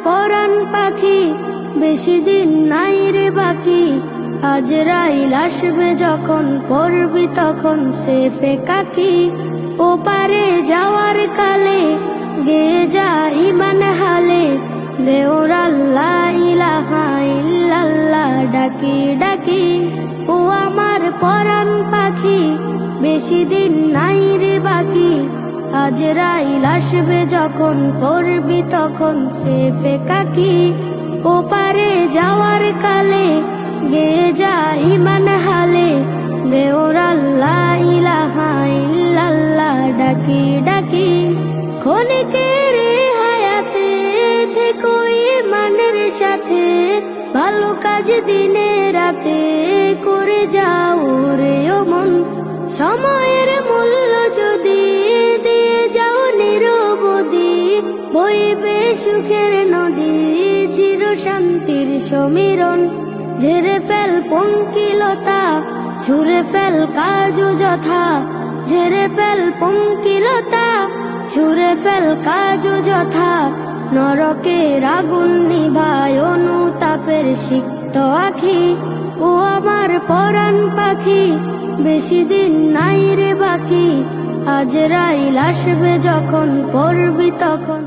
পরাণ পাখি বেশি দিন নাই রে বাকি, আজরাইল আসবে যখন পড়বি তখন স্রেফে কাকি। ওপারে যাওয়ার কালে গে যা ইমান হালে, দেওর আল্লাহ ইলাহা ইল্লাল্লাহ ডাকি ডাকি। ও আমার পরাণ পাখি বেশি দিন নাই রে বাকি, আজরাইল আসবে যখন পড়বি তখন স্রেফে কাকি। ওপারে যাওয়ার কালে গে যা ইমান হালে, দেওর আল্লাহ ইলাহা ইল্লাল্লাহ ডাকি ডাকি। ক্ষণিকের হায়াতে থেকো ইমানের সাথে, ভালো কাজ দিনে রাতে করে যাও রে ও মন। সময়ের মূল্য যদি দিয়ে যাও নিরবধি, বইবে সুখের নদী চির শান্তির সমীরণ। ঝেড়ে ফেল পঙ্কিলতা, ছুঁড়ে ফেল কাজ যথা, ঝেড়ে ফেল পঙ্কিলতা, ছুঁড়ে ফেল কাজ যথা। নরকের আগুন নিভায় অনুতাপের সিক্ত আখি। ও আমার পরাণ পাখি বেশি দিন নাই রে বাকি, আজরাইল আসবে যখন পড়বি তখন